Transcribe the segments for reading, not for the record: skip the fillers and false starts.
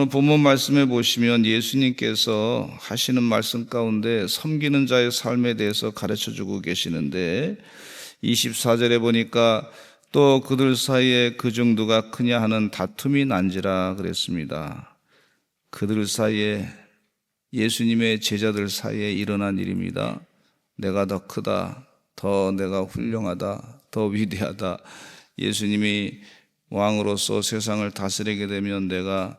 오늘 본문 말씀에 보시면 예수님께서 하시는 말씀 가운데 섬기는 자의 삶에 대해서 가르쳐주고 계시는데 24절에 보니까 또 그들 사이에 그 정도가 크냐 하는 다툼이 난지라 그랬습니다. 그들 사이에, 예수님의 제자들 사이에 일어난 일입니다. 내가 더 크다, 더 내가 훌륭하다, 더 위대하다. 예수님이 왕으로서 세상을 다스리게 되면 내가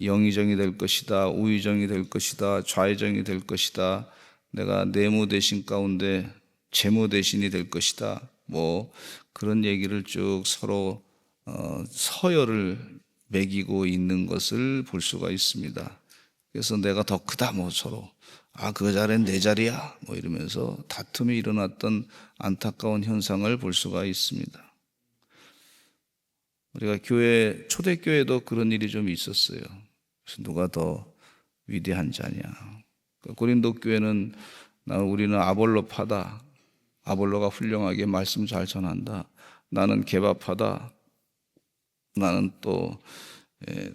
영의정이 될 것이다, 우의정이 될 것이다, 좌의정이 될 것이다, 내가 내무 대신 가운데 재무 대신이 될 것이다, 뭐 그런 얘기를 쭉 서로 서열을 매기고 있는 것을 볼 수가 있습니다. 그래서 내가 더 크다, 뭐 서로 그 자리는 내 자리야, 뭐 이러면서 다툼이 일어났던 안타까운 현상을 볼 수가 있습니다. 우리가 교회, 초대교회도 그런 일이 좀 있었어요. 그래서 누가 더 위대한 자냐. 고린도 교회는 우리는 아볼로파다, 아볼로가 훌륭하게 말씀 잘 전한다, 나는 개바파다, 나는 또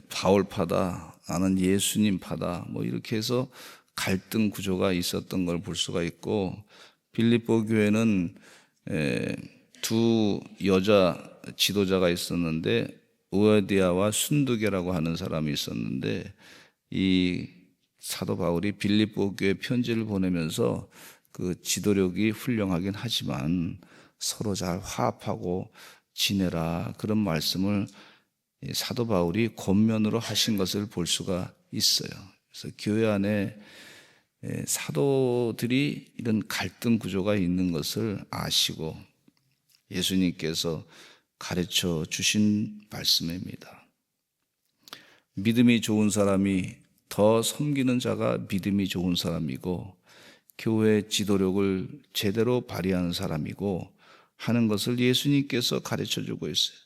바울파다, 나는 예수님파다, 뭐 이렇게 해서 갈등 구조가 있었던 걸 볼 수가 있고, 빌립보 교회는 두 여자 지도자가 있었는데 우어디아와 순두계라고 하는 사람이 있었는데, 이 사도 바울이 빌립보 교회 편지를 보내면서 그 지도력이 훌륭하긴 하지만 서로 잘 화합하고 지내라, 그런 말씀을 사도 바울이 권면으로 하신 것을 볼 수가 있어요. 그래서 교회 안에 사도들이 이런 갈등 구조가 있는 것을 아시고 예수님께서 가르쳐 주신 말씀입니다. 믿음이 좋은 사람이, 더 섬기는 자가 믿음이 좋은 사람이고 교회 지도력을 제대로 발휘하는 사람이고 하는 것을 예수님께서 가르쳐 주고 있어요.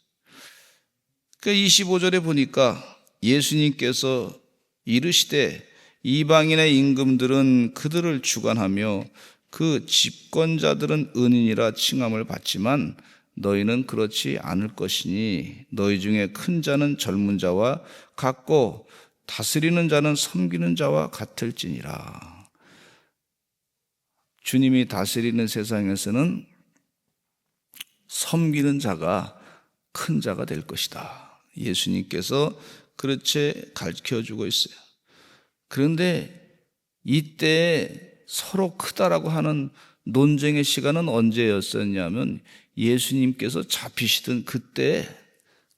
그러니까 25절에 보니까 예수님께서 이르시되 이방인의 임금들은 그들을 주관하며 그 집권자들은 은인이라 칭함을 받지만 너희는 그렇지 않을 것이니 너희 중에 큰 자는 젊은 자와 같고 다스리는 자는 섬기는 자와 같을지니라. 주님이 다스리는 세상에서는 섬기는 자가 큰 자가 될 것이다. 예수님께서 그렇게 가르쳐주고 있어요. 그런데 이때 서로 크다라고 하는 논쟁의 시간은 언제였었냐면 예수님께서 잡히시던 그때,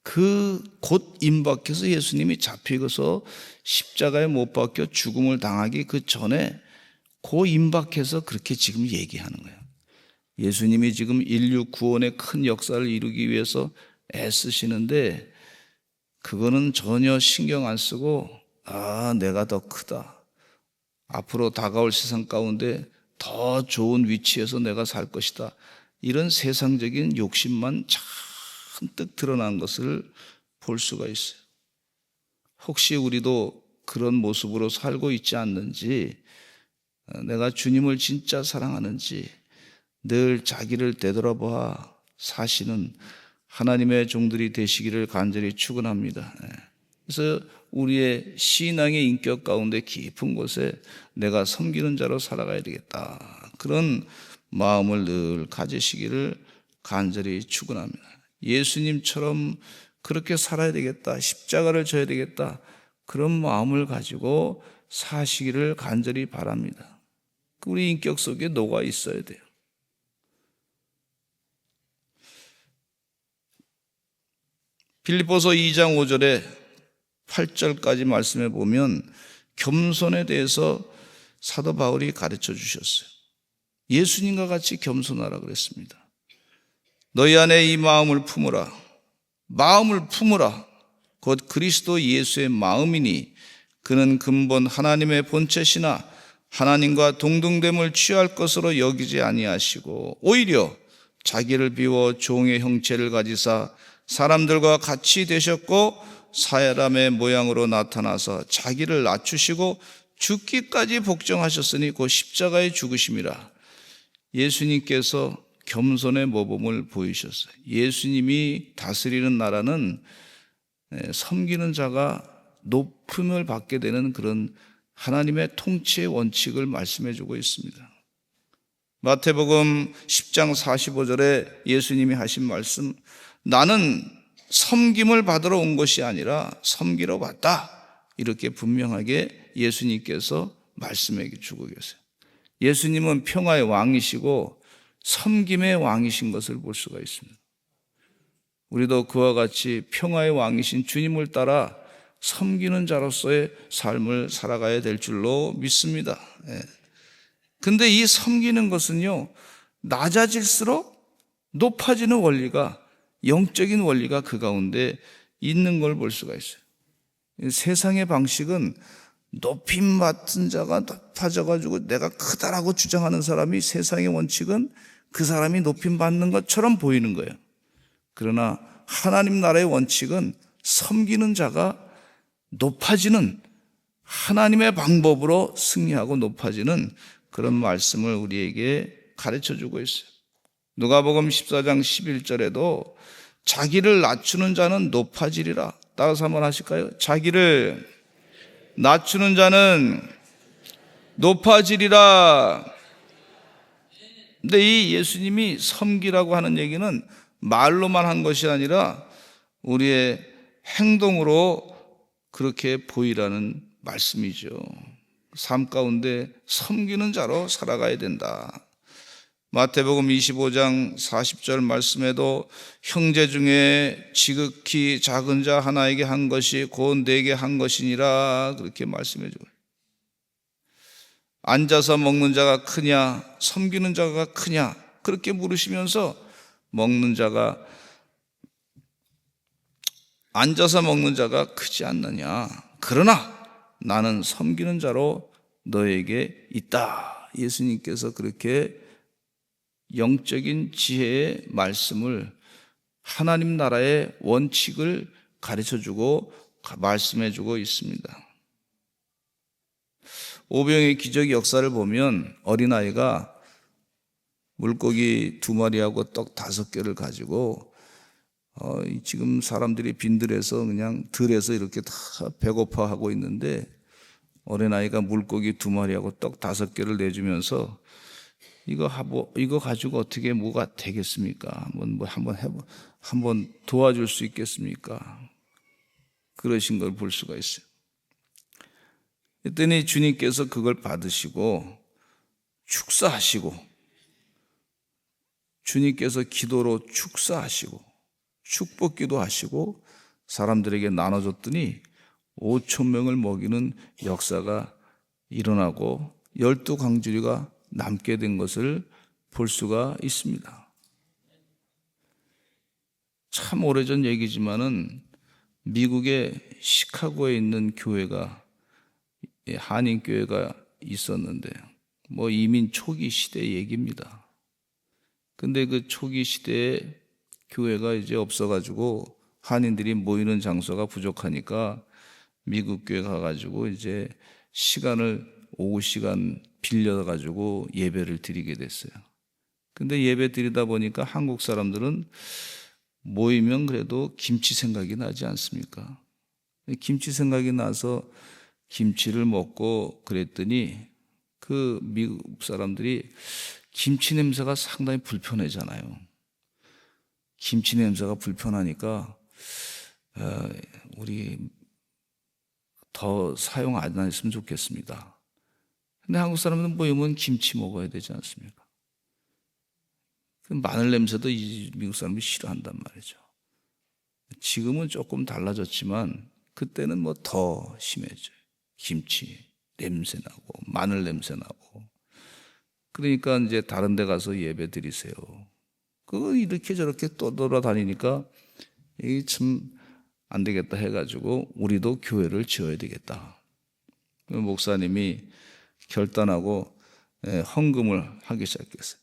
그 곧 임박해서 예수님이 잡히고서 십자가에 못 박혀 죽음을 당하기 그 전에 그 임박해서 그렇게 지금 얘기하는 거예요. 예수님이 지금 인류 구원의 큰 역사를 이루기 위해서 애쓰시는데 그거는 전혀 신경 안 쓰고 내가 더 크다, 앞으로 다가올 세상 가운데 더 좋은 위치에서 내가 살 것이다, 이런 세상적인 욕심만 잔뜩 드러난 것을 볼 수가 있어요. 혹시 우리도 그런 모습으로 살고 있지 않는지, 내가 주님을 진짜 사랑하는지 늘 자기를 되돌아보아 사시는 하나님의 종들이 되시기를 간절히 축원합니다. 그래서 우리의 신앙의 인격 가운데 깊은 곳에 내가 섬기는 자로 살아가야 되겠다, 그런 마음을 늘 가지시기를 간절히 축원합니다. 예수님처럼 그렇게 살아야 되겠다, 십자가를 져야 되겠다, 그런 마음을 가지고 사시기를 간절히 바랍니다. 우리 인격 속에 녹아 있어야 돼요. 빌립보서 2장 5절에 8절까지 말씀해 보면 겸손에 대해서 사도 바울이 가르쳐 주셨어요. 예수님과 같이 겸손하라 그랬습니다. 너희 안에 이 마음을 품으라. 마음을 품으라. 곧 그리스도 예수의 마음이니 그는 근본 하나님의 본체시나 하나님과 동등됨을 취할 것으로 여기지 아니하시고 오히려 자기를 비워 종의 형체를 가지사 사람들과 같이 되셨고 사람의 모양으로 나타나서 자기를 낮추시고 죽기까지 복종하셨으니 곧 십자가에 죽으심이라. 예수님께서 겸손의 모범을 보이셨어요. 예수님이 다스리는 나라는 섬기는 자가 높음을 받게 되는 그런 하나님의 통치의 원칙을 말씀해 주고 있습니다. 마태복음 10장 45절에 예수님이 하신 말씀, 나는 섬김을 받으러 온 것이 아니라 섬기러 왔다. 이렇게 분명하게 예수님께서 말씀해 주고 계세요. 예수님은 평화의 왕이시고 섬김의 왕이신 것을 볼 수가 있습니다. 우리도 그와 같이 평화의 왕이신 주님을 따라 섬기는 자로서의 삶을 살아가야 될 줄로 믿습니다. 근데 이 섬기는 것은요, 낮아질수록 높아지는 원리가, 영적인 원리가 그 가운데 있는 걸 볼 수가 있어요. 세상의 방식은 높임 받은 자가 높아져가지고 내가 크다라고 주장하는 사람이, 세상의 원칙은 그 사람이 높임 받는 것처럼 보이는 거예요. 그러나 하나님 나라의 원칙은 섬기는 자가 높아지는, 하나님의 방법으로 승리하고 높아지는 그런 말씀을 우리에게 가르쳐주고 있어요. 누가복음 14장 11절에도 자기를 낮추는 자는 높아지리라. 따라서 한번 하실까요? 자기를 낮추는 자는 높아지리라. 근데 이 예수님이 섬기라고 하는 얘기는 말로만 한 것이 아니라 우리의 행동으로 그렇게 보이라는 말씀이죠. 삶 가운데 섬기는 자로 살아가야 된다. 마태복음 25장 40절 말씀에도 형제 중에 지극히 작은 자 하나에게 한 것이 곧 내게 한 것이니라, 그렇게 말씀해 줘요. 앉아서 먹는 자가 크냐 섬기는 자가 크냐 그렇게 물으시면서, 먹는 자가, 앉아서 먹는 자가 크지 않느냐, 그러나 나는 섬기는 자로 너에게 있다. 예수님께서 그렇게 영적인 지혜의 말씀을, 하나님 나라의 원칙을 가르쳐주고 말씀해주고 있습니다. 오병의 기적 역사를 보면 어린아이가 물고기 2마리하고 떡 5개를 가지고 지금 사람들이 빈들에서 그냥 들에서 이렇게 다 배고파하고 있는데, 어린아이가 물고기 2마리하고 떡 5개를 내주면서 이거 가지고 어떻게 뭐가 되겠습니까? 한번 도와줄 수 있겠습니까? 그러신 걸 볼 수가 있어요. 그랬더니 주님께서 그걸 받으시고 축사하시고, 주님께서 기도로 축사하시고 축복기도 하시고 사람들에게 나눠줬더니 5,000명을 먹이는 역사가 일어나고 12광주리가 남게 된 것을 볼 수가 있습니다. 참 오래전 얘기지만은 미국의 시카고에 있는 교회가, 한인교회가 있었는데, 이민 초기 시대 얘기입니다. 근데 그 초기 시대에 교회가 이제 없어가지고 한인들이 모이는 장소가 부족하니까 미국 교회 가가지고 이제 오후 시간 빌려가지고 예배를 드리게 됐어요. 근데 예배 드리다 보니까 한국 사람들은 모이면 그래도 김치 생각이 나지 않습니까? 김치 생각이 나서 김치를 먹고 그랬더니 그 미국 사람들이 김치 냄새가 상당히 불편하잖아요. 김치 냄새가 불편하니까 우리 더 사용 안 했으면 좋겠습니다. 근데 한국 사람들은 모이면 김치 먹어야 되지 않습니까? 마늘 냄새도 미국 사람들이 싫어한단 말이죠. 지금은 조금 달라졌지만 그때는 더 심해져요. 김치 냄새 나고 마늘 냄새 나고. 그러니까 이제 다른 데 가서 예배 드리세요. 그거 이렇게 저렇게 떠돌아다니니까 이게 참 안 되겠다 해가지고 우리도 교회를 지어야 되겠다. 목사님이 결단하고 헌금을 하기 시작했어요.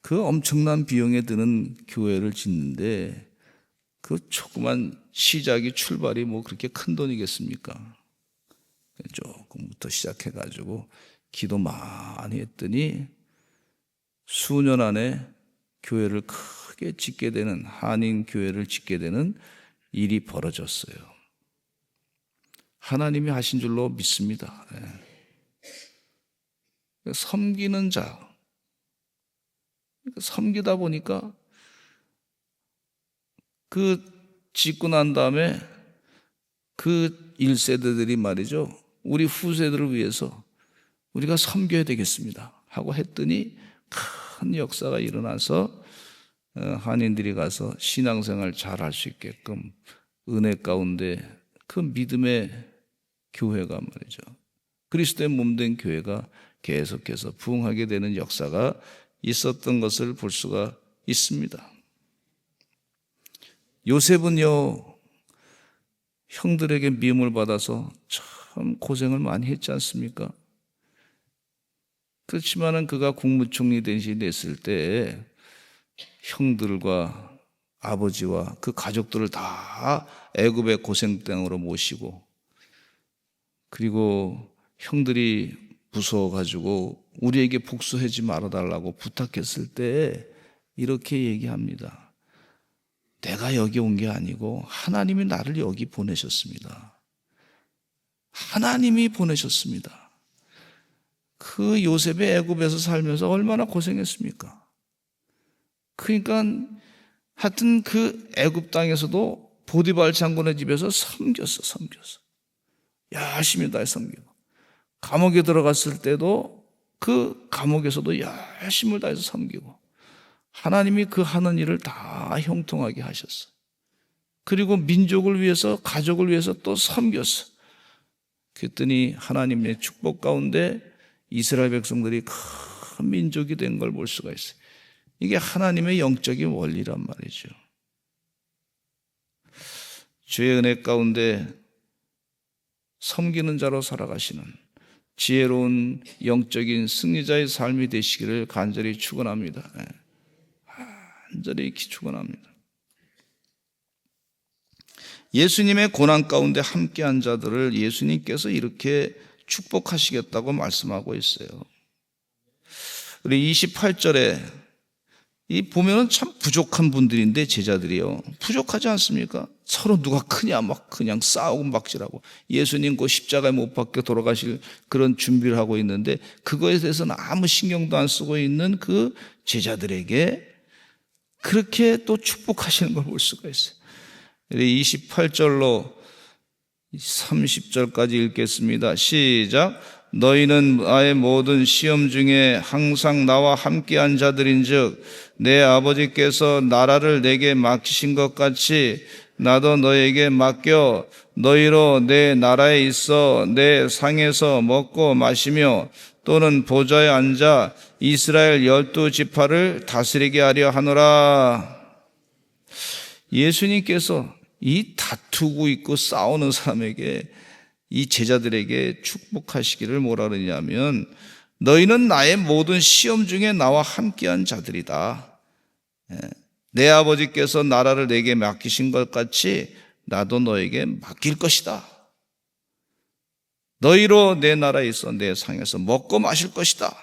그 엄청난 비용에 드는 교회를 짓는데 그 조그만 시작이, 출발이 그렇게 큰 돈이겠습니까? 조금부터 시작해가지고 기도 많이 했더니 수년 안에 교회를 크게 짓게 되는, 한인 교회를 짓게 되는 일이 벌어졌어요. 하나님이 하신 줄로 믿습니다. 섬기는 자, 섬기다 보니까 그 짓고 난 다음에 그 1세대들이 말이죠, 우리 후세들을 위해서 우리가 섬겨야 되겠습니다 하고 했더니 큰 역사가 일어나서 한인들이 가서 신앙생활 잘 할 수 있게끔 은혜 가운데 그 믿음의 교회가 말이죠, 그리스도의 몸된 교회가 계속해서 부흥하게 되는 역사가 있었던 것을 볼 수가 있습니다. 요셉은요, 형들에게 미움을 받아서 참 고생을 많이 했지 않습니까? 그렇지만은 그가 국무총리 대신이 됐을 때 형들과 아버지와 그 가족들을 다 애굽의 고생 땅으로 모시고, 그리고 형들이 무서워가지고 우리에게 복수하지 말아달라고 부탁했을 때 이렇게 얘기합니다. 내가 여기 온 게 아니고 하나님이 나를 여기 보내셨습니다. 하나님이 보내셨습니다. 그 요셉의 애굽에서 살면서 얼마나 고생했습니까? 그러니까 하여튼 그 애굽 땅에서도 보디발 장군의 집에서 섬겼어. 열심히 다 섬기고, 감옥에 들어갔을 때도 그 감옥에서도 열심을 다해서 섬기고, 하나님이 그 하는 일을 다 형통하게 하셨어. 그리고 민족을 위해서, 가족을 위해서 또 섬겼어. 그랬더니 하나님의 축복 가운데 이스라엘 백성들이 큰 민족이 된 걸 볼 수가 있어요. 이게 하나님의 영적인 원리란 말이죠. 주의 은혜 가운데 섬기는 자로 살아가시는 지혜로운 영적인 승리자의 삶이 되시기를 간절히 축원합니다. 간절히 축원합니다. 예수님의 고난 가운데 함께한 자들을 예수님께서 이렇게 축복하시겠다고 말씀하고 있어요. 우리 28절에 이 보면은 참 부족한 분들인데, 제자들이요, 부족하지 않습니까? 서로 누가 크냐 막 그냥 싸우고 막질하고, 예수님 그 십자가에 못 박혀 돌아가실 그런 준비를 하고 있는데 그거에 대해서는 아무 신경도 안 쓰고 있는 그 제자들에게 그렇게 또 축복하시는 걸 볼 수가 있어요. 28절로 30절까지 읽겠습니다. 시작. 너희는 나의 모든 시험 중에 항상 나와 함께한 자들인즉 내 아버지께서 나라를 내게 맡기신 것 같이 나도 너에게 맡겨 너희로 내 나라에 있어 내 상에서 먹고 마시며 또는 보좌에 앉아 이스라엘 12지파를 다스리게 하려 하노라. 예수님께서 이 다투고 있고 싸우는 사람에게, 이 제자들에게 축복하시기를 뭐라 그러냐면, 너희는 나의 모든 시험 중에 나와 함께한 자들이다. 내 아버지께서 나라를 내게 맡기신 것 같이 나도 너에게 맡길 것이다. 너희로 내 나라에 있어 내 상에서 먹고 마실 것이다.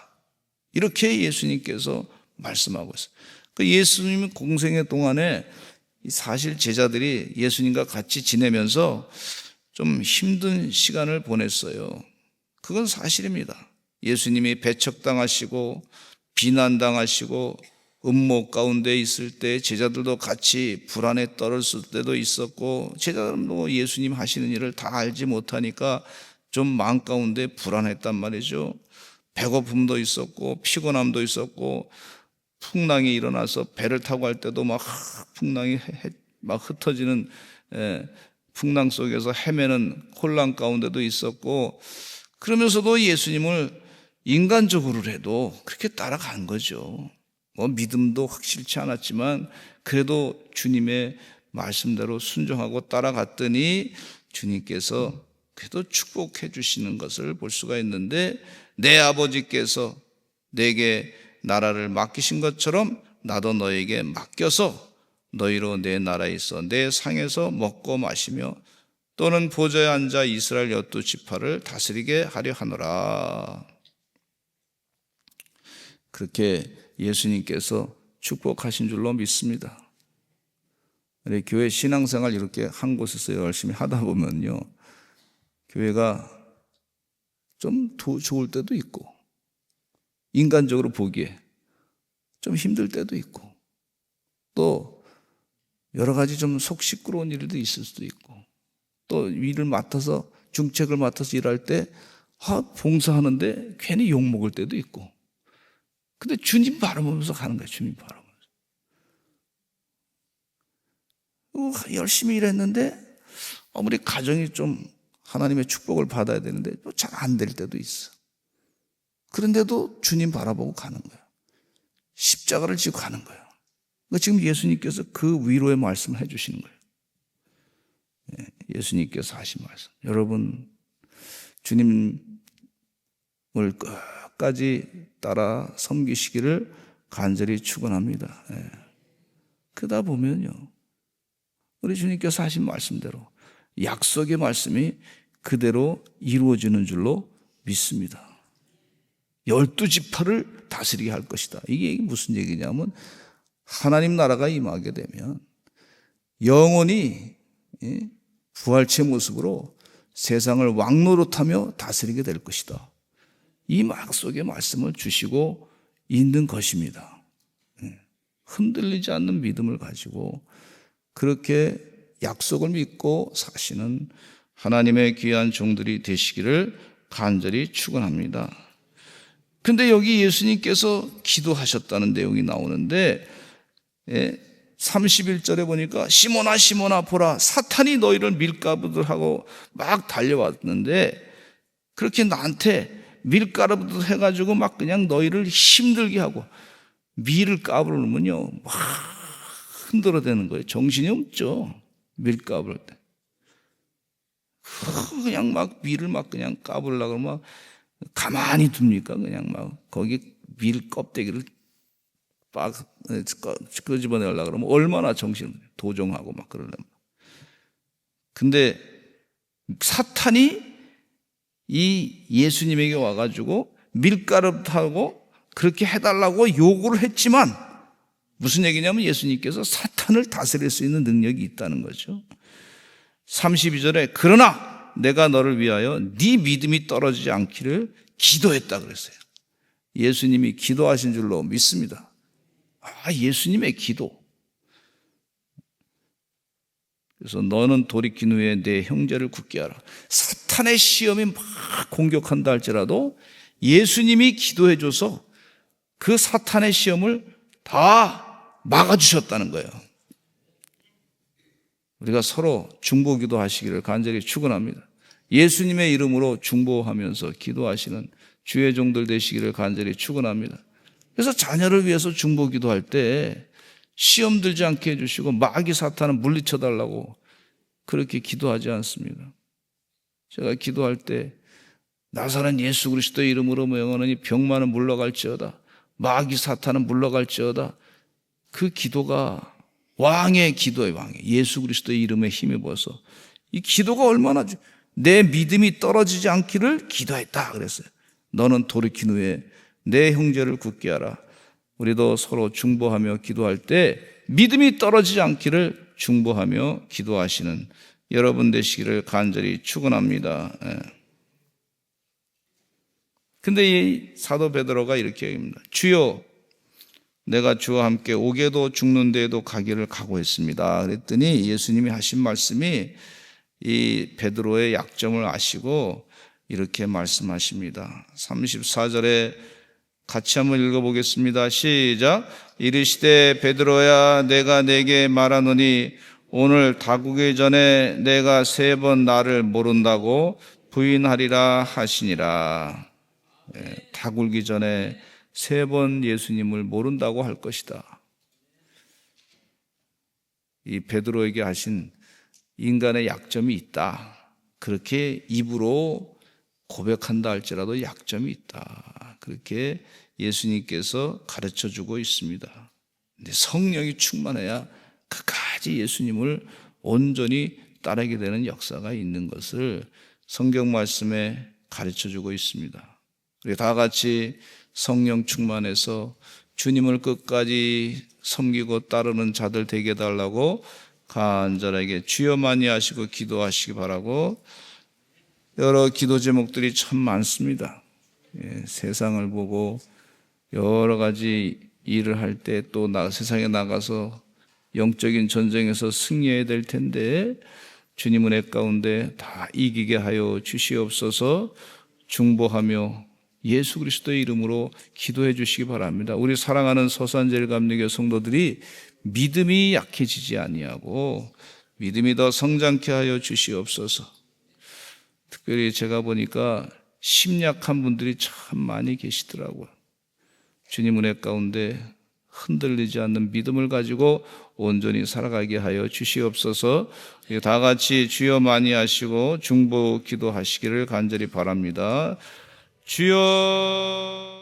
이렇게 예수님께서 말씀하고 있어요. 그 예수님 공생의 동안에 사실 제자들이 예수님과 같이 지내면서 좀 힘든 시간을 보냈어요. 그건 사실입니다. 예수님이 배척당하시고 비난당하시고 음모 가운데 있을 때 제자들도 같이 불안에 떨었을 때도 있었고, 제자들은 예수님 하시는 일을 다 알지 못하니까 좀 마음 가운데 불안했단 말이죠. 배고픔도 있었고 피곤함도 있었고, 풍랑이 일어나서 배를 타고 갈 때도 막 풍랑이 막 흩어지는 풍랑 속에서 헤매는 혼란 가운데도 있었고, 그러면서도 예수님을 인간적으로라도 그렇게 따라간 거죠. 믿음도 확실치 않았지만 그래도 주님의 말씀대로 순종하고 따라갔더니 주님께서 그래도 축복해 주시는 것을 볼 수가 있는데, 내 아버지께서 내게 나라를 맡기신 것처럼 나도 너에게 맡겨서 너희로 내 나라에 있어 내 상에서 먹고 마시며 또는 보좌에 앉아 이스라엘 12지파를 다스리게 하려 하노라. 그렇게 예수님께서 축복하신 줄로 믿습니다. 우리 교회 신앙생활 이렇게 한 곳에서 열심히 하다 보면요, 교회가 좀 좋을 때도 있고, 인간적으로 보기에 좀 힘들 때도 있고, 또 여러 가지 좀 속 시끄러운 일도 있을 수도 있고, 또 일을 맡아서, 중책을 맡아서 일할 때 봉사하는데 괜히 욕먹을 때도 있고, 근데 주님 바라보면서 가는 거예요. 주님 바라보면서. 열심히 일했는데 아무리 가정이 좀 하나님의 축복을 받아야 되는데 잘 안 될 때도 있어. 그런데도 주님 바라보고 가는 거예요. 십자가를 지고 가는 거예요. 지금 예수님께서 그 위로의 말씀을 해주시는 거예요. 예수님께서 하신 말씀. 여러분, 주님을 끝까지 따라 섬기시기를 간절히 축원합니다. 그러다 보면요, 우리 주님께서 하신 말씀대로 약속의 말씀이 그대로 이루어지는 줄로 믿습니다. 12지파를 다스리게 할 것이다. 이게 무슨 얘기냐면, 하나님 나라가 임하게 되면 영원히 부활체 모습으로 세상을 왕노릇하며 다스리게 될 것이다. 이 약속의 말씀을 주시고 있는 것입니다. 흔들리지 않는 믿음을 가지고 그렇게 약속을 믿고 사시는 하나님의 귀한 종들이 되시기를 간절히 축원합니다. 근데 여기 예수님께서 기도하셨다는 내용이 나오는데 31절에 보니까 시몬아 시몬아 보라, 사탄이 너희를 밀가부들하고 막 달려왔는데 그렇게 나한테 밀가부들 해가지고 막 그냥 너희를 힘들게 하고, 밀을 까부르면요 막 흔들어대는 거예요. 정신이 없죠. 밀 까부를 때 그냥 막 밀을 막 그냥 까부르려고 막 가만히 둡니까? 그냥 막 거기 밀 껍데기를 막 끄집어내려고 그러면 얼마나 정신을 도종하고 막 그러려면. 근데 사탄이 이 예수님에게 와가지고 밀가루 타고 그렇게 해달라고 요구를 했지만, 무슨 얘기냐면 예수님께서 사탄을 다스릴 수 있는 능력이 있다는 거죠. 32절에 그러나 내가 너를 위하여 네 믿음이 떨어지지 않기를 기도했다 그랬어요. 예수님이 기도하신 줄로 믿습니다. 예수님의 기도. 그래서 너는 돌이킨 후에 내 형제를 굳게 하라. 사탄의 시험이 막 공격한다 할지라도 예수님이 기도해줘서 그 사탄의 시험을 다 막아주셨다는 거예요. 우리가 서로 중보기도 하시기를 간절히 축원합니다. 예수님의 이름으로 중보하면서 기도하시는 주의 종들 되시기를 간절히 축원합니다. 그래서 자녀를 위해서 중보기도할 때 시험 들지 않게 해주시고 마귀 사탄은 물리쳐달라고 그렇게 기도하지 않습니다. 제가 기도할 때 나사렛 예수 그리스도의 이름으로 명하노니 병만은 물러갈지어다, 마귀 사탄은 물러갈지어다. 그 기도가 왕의 기도의 왕이에요. 예수 그리스도의 이름에 힘입어서 이 기도가 얼마나 내 믿음이 떨어지지 않기를 기도했다 그랬어요. 너는 돌이킨 후에 내 형제를 굳게 하라. 우리도 서로 중보하며 기도할 때 믿음이 떨어지지 않기를 중보하며 기도하시는 여러분 되시기를 간절히 축원합니다. 근데 이 사도 베드로가 이렇게 얘기합니다. 주여, 내가 주와 함께 옥에도 죽는 데에도 가기를 각오했습니다. 그랬더니 예수님이 하신 말씀이 이 베드로의 약점을 아시고 이렇게 말씀하십니다. 34절에 같이 한번 읽어보겠습니다. 시작. 이르시되 베드로야, 내가 내게 말하노니 오늘 다구기 전에 내가 3번 나를 모른다고 부인하리라 하시니라. 다굴기 전에 3번 예수님을 모른다고 할 것이다. 이 베드로에게 하신 인간의 약점이 있다. 그렇게 입으로 고백한다 할지라도 약점이 있다. 그렇게 예수님께서 가르쳐주고 있습니다. 근데 성령이 충만해야 끝까지 예수님을 온전히 따르게 되는 역사가 있는 것을 성경 말씀에 가르쳐주고 있습니다. 우리 다 같이 성령 충만해서 주님을 끝까지 섬기고 따르는 자들 되게 해달라고 간절하게 주여 많이 하시고 기도하시기 바라고, 여러 기도 제목들이 참 많습니다. 세상을 보고 여러 가지 일을 할 때 또 세상에 나가서 영적인 전쟁에서 승리해야 될 텐데 주님 은혜 가운데 다 이기게 하여 주시옵소서. 중보하며 예수 그리스도의 이름으로 기도해 주시기 바랍니다. 우리 사랑하는 서산제일감리교 성도들이 믿음이 약해지지 아니하고 믿음이 더 성장케 하여 주시옵소서. 특별히 제가 보니까 심약한 분들이 참 많이 계시더라고요. 주님 은혜 가운데 흔들리지 않는 믿음을 가지고 온전히 살아가게 하여 주시옵소서. 다 같이 주여 많이 하시고 중보 기도하시기를 간절히 바랍니다. 주여